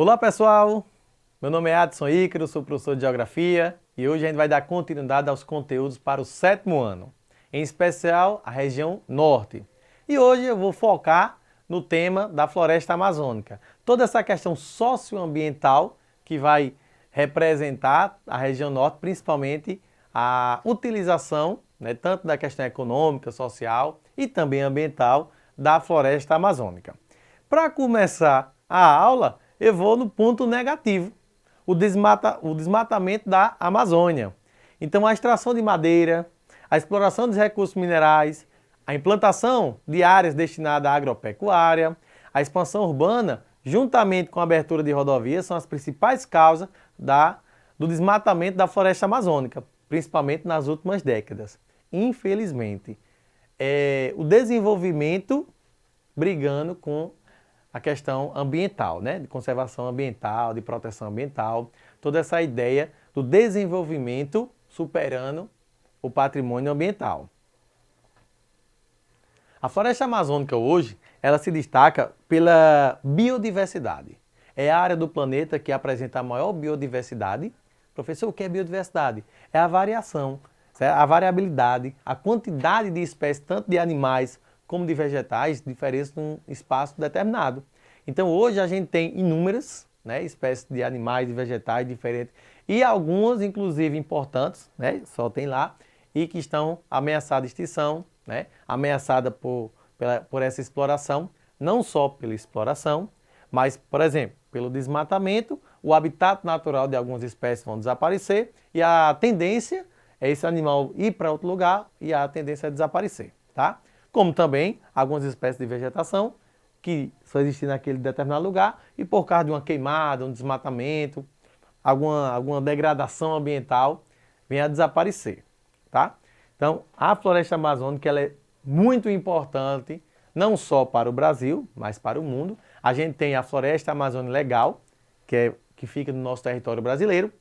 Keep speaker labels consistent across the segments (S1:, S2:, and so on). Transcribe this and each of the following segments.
S1: Olá pessoal, meu nome é Adson Ícaro, sou professor de Geografia e hoje a gente vai dar continuidade aos conteúdos para o 7º ano, em especial a região Norte. E hoje eu vou focar no tema da floresta amazônica, toda essa questão socioambiental que vai representar a região Norte, principalmente a utilização, tanto da questão econômica, social e também ambiental da floresta amazônica. Para começar a aula, eu vou no ponto negativo, o desmatamento da Amazônia. Então, a extração de madeira, a exploração dos recursos minerais, a implantação de áreas destinadas à agropecuária, a expansão urbana, juntamente com a abertura de rodovias, são as principais causas do desmatamento da floresta amazônica, principalmente nas últimas décadas. Infelizmente, o desenvolvimento brigando com a questão ambiental, de conservação ambiental, de proteção ambiental, toda essa ideia do desenvolvimento superando o patrimônio ambiental. A floresta amazônica hoje, ela se destaca pela biodiversidade. É a área do planeta que apresenta a maior biodiversidade. Professor, o que é biodiversidade? É a variação, a variabilidade, a quantidade de espécies, tanto de animais como de vegetais, diferentes num espaço determinado. Então hoje a gente tem inúmeras espécies de animais e vegetais diferentes e algumas inclusive importantes, só tem lá, e que estão ameaçadas de extinção, ameaçadas por essa exploração, não só pela exploração, mas, por exemplo, pelo desmatamento, o habitat natural de algumas espécies vão desaparecer e a tendência é esse animal ir para outro lugar e a tendência é desaparecer, tá? Como também algumas espécies de vegetação que só existem naquele determinado lugar e por causa de uma queimada, um desmatamento, alguma degradação ambiental, vem a desaparecer, tá? Então, a floresta amazônica ela é muito importante, não só para o Brasil, mas para o mundo. A gente tem a floresta amazônica legal, que fica no nosso território brasileiro.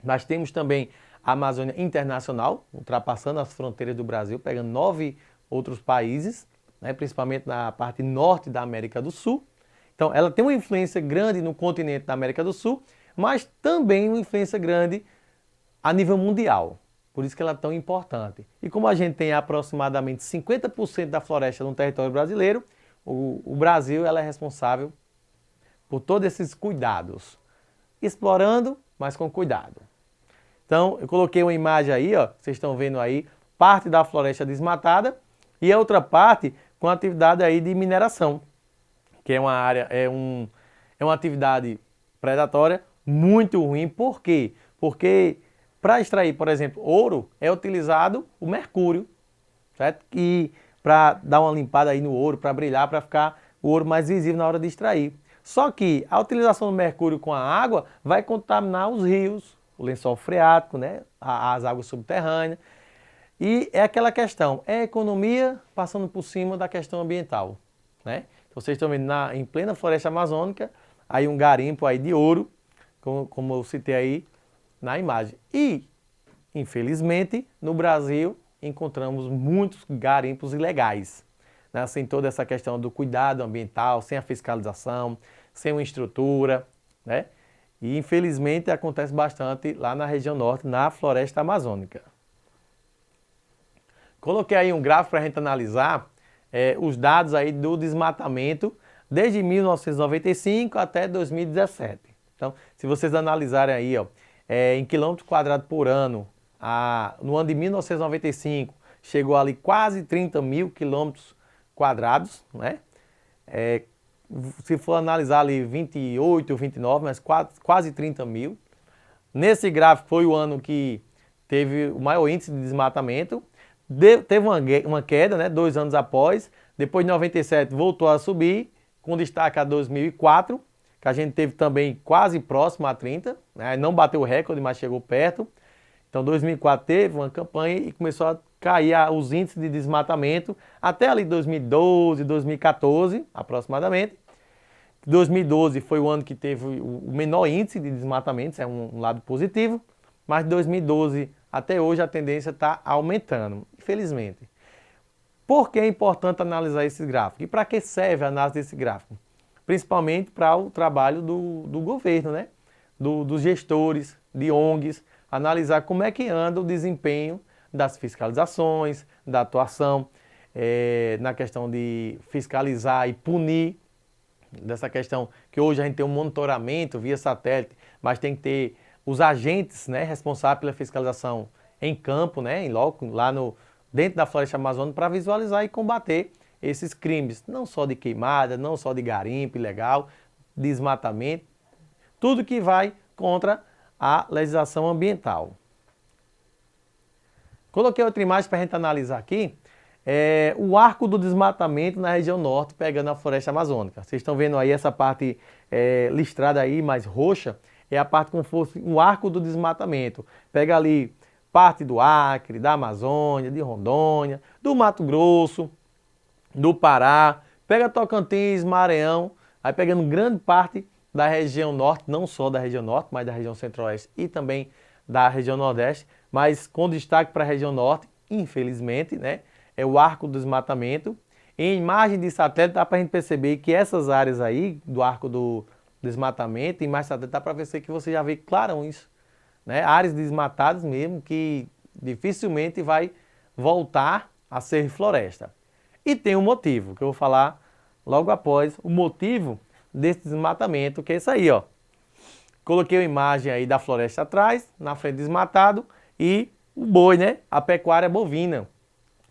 S1: Nós temos também a Amazônia Internacional, ultrapassando as fronteiras do Brasil, pegando 9 outros países, principalmente na parte norte da América do Sul. Então, ela tem uma influência grande no continente da América do Sul, mas também uma influência grande a nível mundial. Por isso que ela é tão importante. E como a gente tem aproximadamente 50% da floresta no território brasileiro, o Brasil ela é responsável por todos esses cuidados. Explorando, mas com cuidado. Então, eu coloquei uma imagem aí, vocês estão vendo aí, parte da floresta desmatada, e a outra parte com atividade aí de mineração, que é uma área, é uma atividade predatória muito ruim. Por quê? Porque para extrair, por exemplo, ouro, é utilizado o mercúrio, certo? E para dar uma limpada aí no ouro, para brilhar, para ficar o ouro mais visível na hora de extrair. Só que a utilização do mercúrio com a água vai contaminar os rios, o lençol freático, as águas subterrâneas. E é aquela questão, é economia passando por cima da questão ambiental. Então, vocês estão vendo em plena floresta amazônica, aí um garimpo aí de ouro, como eu citei aí na imagem. E, infelizmente, no Brasil, encontramos muitos garimpos ilegais. Sem toda essa questão do cuidado ambiental, sem a fiscalização, sem uma estrutura. E, infelizmente, acontece bastante lá na região norte, na floresta amazônica. Coloquei aí um gráfico para a gente analisar os dados aí do desmatamento desde 1995 até 2017. Então, se vocês analisarem aí, em quilômetros quadrados por ano, no ano de 1995, chegou ali quase 30 mil quilômetros quadrados, se for analisar ali 28, 29, mas quase 30 mil. Nesse gráfico foi o ano que teve o maior índice de desmatamento. Teve uma queda, 2 anos após, depois de 97 voltou a subir, com destaque a 2004, que a gente teve também quase próximo a 30, não bateu o recorde, mas chegou perto. Então 2004 teve uma campanha e começou a cair os índices de desmatamento até ali 2012, 2014 aproximadamente. 2012 foi o ano que teve o menor índice de desmatamento, isso é um lado positivo, mas de 2012 até hoje a tendência está aumentando, infelizmente. Por que é importante analisar esse gráfico? E para que serve a análise desse gráfico? principalmente para o trabalho do governo, né? Dos gestores, de ONGs, analisar como é que anda o desempenho das fiscalizações, da atuação, na questão de fiscalizar e punir, dessa questão que hoje a gente tem um monitoramento via satélite, mas tem que ter os agentes, né, responsáveis pela fiscalização em campo, né, em loco, dentro da floresta amazônica, para visualizar e combater esses crimes, não só de queimada, não só de garimpo ilegal, desmatamento, tudo que vai contra a legislação ambiental. Coloquei outra imagem para a gente analisar aqui, o arco do desmatamento na região norte, pegando a floresta amazônica. Vocês estão vendo aí essa parte listrada aí, mais roxa, é a parte como se fosse um arco do desmatamento. Pega ali parte do Acre, da Amazônia, de Rondônia, do Mato Grosso, do Pará, pega Tocantins, Maranhão, aí pegando grande parte da região norte, não só da região norte, mas da região centro-oeste e também da região nordeste, mas com destaque para a região norte, infelizmente, né? É o arco do desmatamento. Em imagem de satélite dá para a gente perceber que essas áreas aí do arco do desmatamento, em imagem de satélite dá para ver que você já vê clarão isso, né? Áreas desmatadas mesmo que dificilmente vai voltar a ser floresta. E tem um motivo, que eu vou falar logo após o motivo desse desmatamento, que é isso aí, ó. Coloquei uma imagem aí da floresta atrás, na frente desmatado, e o boi, né? A pecuária bovina.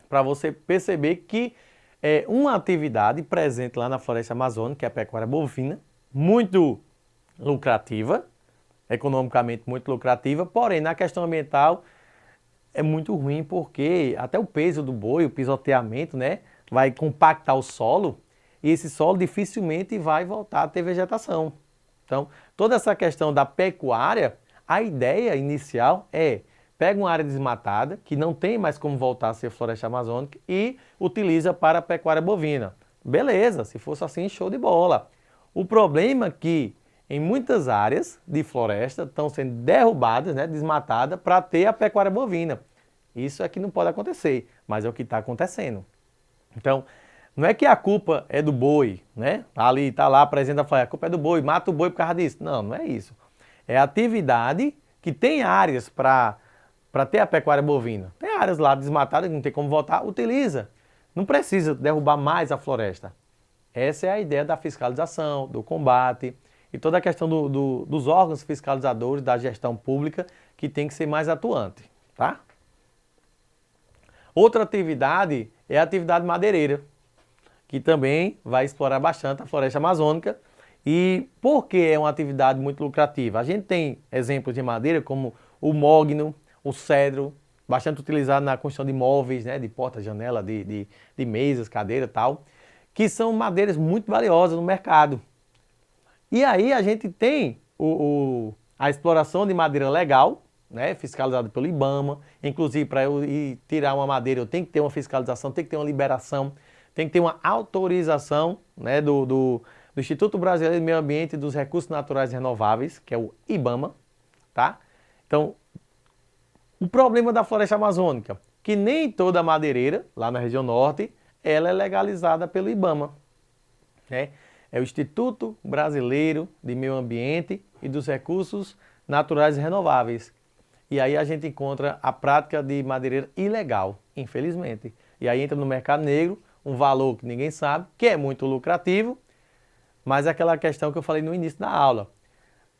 S1: Para você perceber que é uma atividade presente lá na floresta amazônica, que é a pecuária bovina, muito lucrativa, economicamente muito lucrativa, porém na questão ambiental é muito ruim porque até o peso do boi, o pisoteamento, né, vai compactar o solo e esse solo dificilmente vai voltar a ter vegetação. Então, toda essa questão da pecuária, a ideia inicial é pega uma área desmatada, que não tem mais como voltar a ser floresta amazônica, e utiliza para a pecuária bovina. Beleza, se fosse assim, show de bola. O problema é que em muitas áreas de floresta estão sendo derrubadas, né, desmatadas, para ter a pecuária bovina. Isso é que não pode acontecer, mas é o que está acontecendo. Então, não é que a culpa é do boi, né? Ali, está lá, presente a falar, a culpa é do boi, mata o boi por causa disso. Não, não é isso. É a atividade que tem áreas para ter a pecuária bovina. Tem áreas lá desmatadas que não tem como voltar, utiliza. Não precisa derrubar mais a floresta. Essa é a ideia da fiscalização, do combate e toda a questão dos órgãos fiscalizadores da gestão pública que tem que ser mais atuante, tá? Outra atividade é a atividade madeireira, que também vai explorar bastante a floresta amazônica. E por que é uma atividade muito lucrativa? A gente tem exemplos de madeira como o mogno, o cedro, bastante utilizado na construção de móveis, né, de porta, janela, de mesas, cadeira e tal, que são madeiras muito valiosas no mercado. E aí a gente tem a exploração de madeira legal, né, fiscalizada pelo IBAMA, inclusive para eu ir tirar uma madeira eu tenho que ter uma fiscalização, tem que ter uma liberação, tem que ter uma autorização, né, do Instituto Brasileiro de Meio Ambiente e dos Recursos Naturais Renováveis, que é o IBAMA, tá? Então, o problema da floresta amazônica, que nem toda madeireira, lá na região norte, ela é legalizada pelo IBAMA, né? É o Instituto Brasileiro de Meio Ambiente e dos Recursos Naturais Renováveis. E aí a gente encontra a prática de madeireira ilegal, infelizmente. E aí entra no mercado negro, um valor que ninguém sabe, que é muito lucrativo, mas é aquela questão que eu falei no início da aula.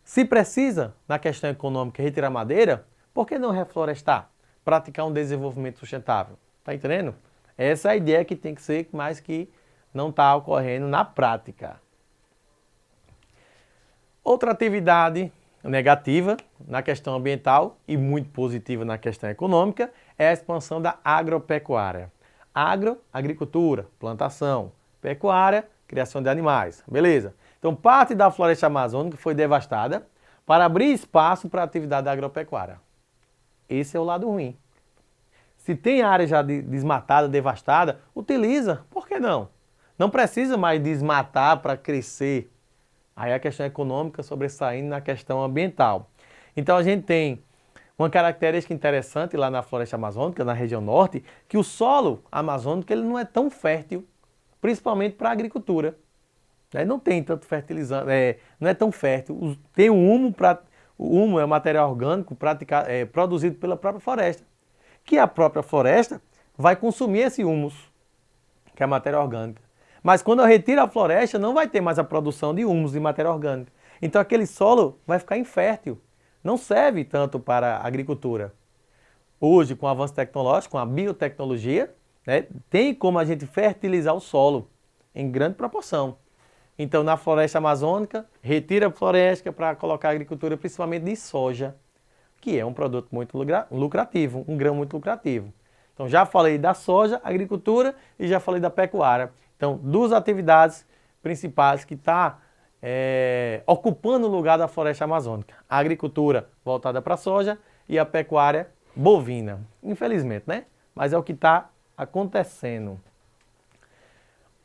S1: Se precisa, na questão econômica, retirar madeira, por que não reflorestar? Praticar um desenvolvimento sustentável. Tá entendendo? Essa é a ideia que tem que ser, mas que não está ocorrendo na prática. Outra atividade negativa na questão ambiental e muito positiva na questão econômica é a expansão da agropecuária. Agricultura, plantação, pecuária, criação de animais. Beleza? Então, parte da floresta amazônica foi devastada para abrir espaço para a atividade agropecuária. Esse é o lado ruim. Se tem área já desmatada, devastada, utiliza. Por que não? Não precisa mais desmatar para crescer. Aí a questão econômica sobressaindo na questão ambiental. Então a gente tem uma característica interessante lá na floresta amazônica, na região norte, que o solo amazônico ele não é tão fértil, principalmente para a agricultura. Né? Não tem tanto fertilizante, não é tão fértil. Tem o humo, o humo é um material orgânico produzido pela própria floresta, que a própria floresta vai consumir esse humus, que é a matéria orgânica. Mas quando eu retiro a floresta, não vai ter mais a produção de humus, de matéria orgânica. Então aquele solo vai ficar infértil, não serve tanto para a agricultura. Hoje, com o avanço tecnológico, com a biotecnologia, né, tem como a gente fertilizar o solo em grande proporção. Então, na floresta amazônica, retira a floresta para colocar a agricultura, principalmente de soja, que é um produto muito lucrativo, um grão muito lucrativo. Então, já falei da soja, agricultura e já falei da pecuária. Então, duas atividades principais que estão ocupando o lugar da floresta amazônica. A agricultura voltada para a soja e a pecuária bovina. Infelizmente, né? Mas é o que está acontecendo.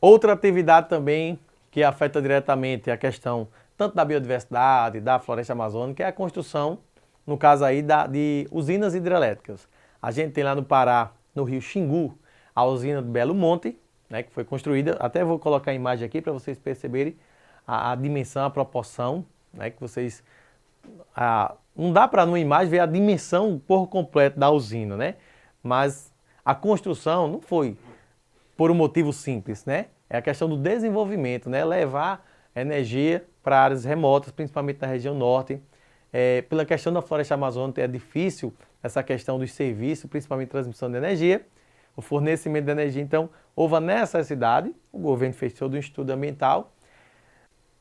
S1: Outra atividade também que afeta diretamente a questão tanto da biodiversidade, da floresta amazônica, é a construção, no caso aí, de usinas hidrelétricas. A gente tem lá no Pará, no rio Xingu, a usina do Belo Monte, né, que foi construída, até vou colocar a imagem aqui para vocês perceberem a dimensão, a proporção, né, que vocês... não dá para numa imagem ver a dimensão por completo da usina, né? Mas a construção não foi por um motivo simples, né? É a questão do desenvolvimento, né? Levar energia para áreas remotas, principalmente na região norte. Pela questão da floresta amazônica é difícil essa questão dos serviços, principalmente transmissão de energia, o fornecimento de energia. Então, houve a necessidade, o governo fez todo um estudo ambiental,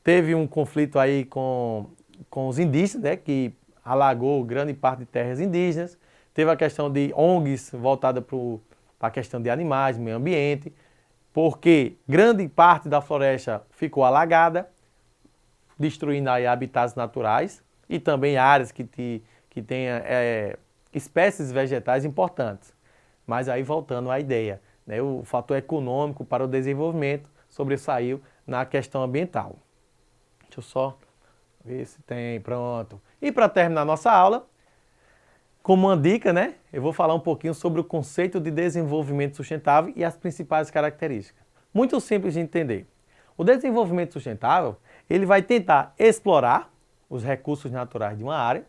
S1: teve um conflito aí com os indígenas, né? Que alagou grande parte de terras indígenas, teve a questão de ONGs voltada para a questão de animais, meio ambiente, porque grande parte da floresta ficou alagada, destruindo aí habitats naturais e também áreas que tenham espécies vegetais importantes. Mas aí voltando à ideia, né, o fator econômico para o desenvolvimento sobressaiu na questão ambiental. Deixa eu só ver se tem, pronto. E para terminar nossa aula, como uma dica, né, eu vou falar um pouquinho sobre o conceito de desenvolvimento sustentável e as principais características. Muito simples de entender. O desenvolvimento sustentável, ele vai tentar explorar os recursos naturais de uma área,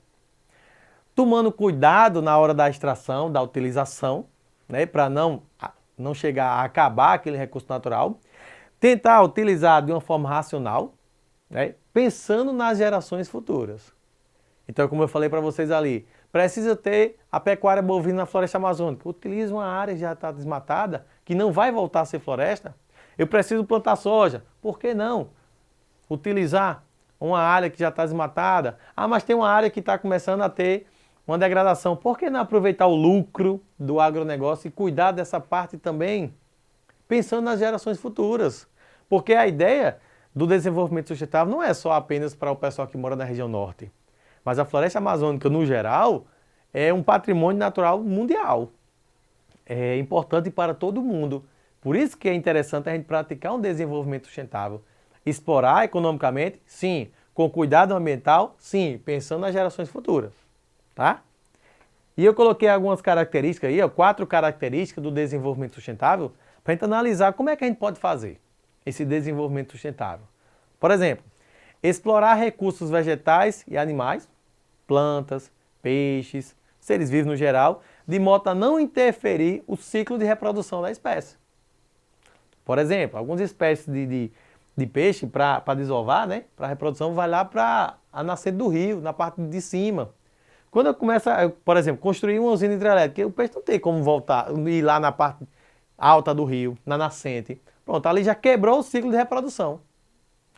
S1: tomando cuidado na hora da extração, da utilização, né, para não chegar a acabar aquele recurso natural, tentar utilizar de uma forma racional, né, pensando nas gerações futuras. Então, como eu falei para vocês ali, precisa ter a pecuária bovina na floresta amazônica. Utiliza uma área que já está desmatada, que não vai voltar a ser floresta. Eu preciso plantar soja. Por que não utilizar uma área que já está desmatada? Ah, mas tem uma área que está começando a ter uma degradação. Por que não aproveitar o lucro do agronegócio e cuidar dessa parte também? Pensando nas gerações futuras. Porque a ideia do desenvolvimento sustentável não é só apenas para o pessoal que mora na região norte. Mas a floresta amazônica, no geral, é um patrimônio natural mundial. É importante para todo mundo. Por isso que é interessante a gente praticar um desenvolvimento sustentável. Explorar economicamente, sim. Com cuidado ambiental, sim. Pensando nas gerações futuras. Tá? E eu coloquei algumas características aí, 4 características do desenvolvimento sustentável, para a gente analisar como é que a gente pode fazer esse desenvolvimento sustentável. Por exemplo, explorar recursos vegetais e animais, plantas, peixes, seres vivos no geral, de modo a não interferir o ciclo de reprodução da espécie. Por exemplo, algumas espécies de peixe, para desovar, né, para a reprodução, vai lá para a nascente do rio, na parte de cima. Quando eu começo, por exemplo, construir uma usina hidrelétrica, o peixe não tem como voltar, ir lá na parte alta do rio, na nascente. Pronto, ali já quebrou o ciclo de reprodução.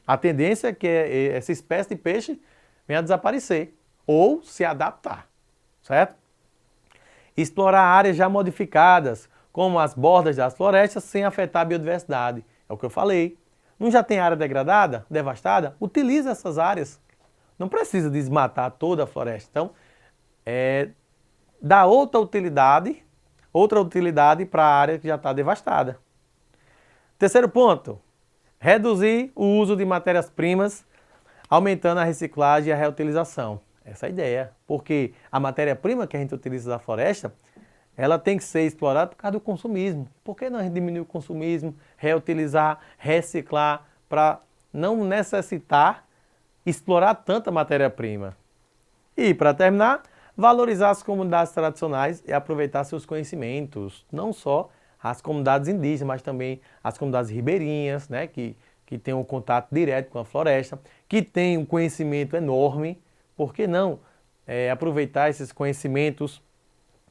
S1: A tendência é que essa espécie de peixe venha a desaparecer ou se adaptar, certo? Explorar áreas já modificadas, como as bordas das florestas, sem afetar a biodiversidade. É o que eu falei. Não já tem área degradada, devastada? Utilize essas áreas. Não precisa desmatar toda a floresta. Então, dá outra utilidade para a área que já está devastada. Terceiro ponto, reduzir o uso de matérias-primas, aumentando a reciclagem e a reutilização. Essa é a ideia, porque a matéria-prima que a gente utiliza da floresta, ela tem que ser explorada por causa do consumismo. Por que não diminuir o consumismo, reutilizar, reciclar, para não necessitar explorar tanta matéria-prima. E, para terminar, valorizar as comunidades tradicionais e aproveitar seus conhecimentos, não só as comunidades indígenas, mas também as comunidades ribeirinhas, né, que têm um contato direto com a floresta, que têm um conhecimento enorme. Por que não aproveitar esses conhecimentos,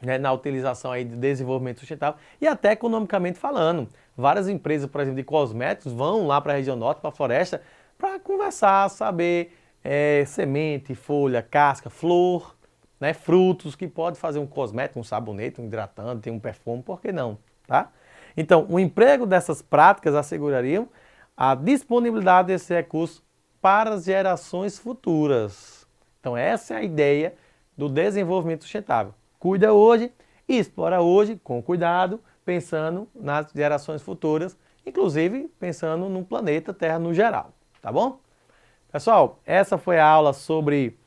S1: né, na utilização aí de desenvolvimento sustentável e até economicamente falando? Várias empresas, por exemplo, de cosméticos vão lá para a região norte, para a floresta, para conversar, saber semente, folha, casca, flor, né, frutos, que pode fazer um cosmético, um sabonete, um hidratante, um perfume, por que não? Tá? Então, o emprego dessas práticas assegurariam a disponibilidade desses recursos para as gerações futuras. Então, essa é a ideia do desenvolvimento sustentável. Cuida hoje e explora hoje com cuidado, pensando nas gerações futuras, inclusive pensando no planeta Terra no geral, tá bom? Pessoal, essa foi a aula sobre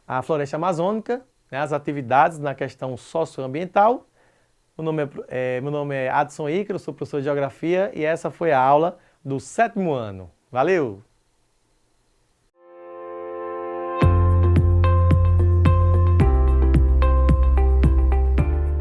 S1: a floresta amazônica, né, as atividades na questão socioambiental. Meu nome é Adson Ícaro, sou professor de Geografia e essa foi a aula do 7º ano. Valeu!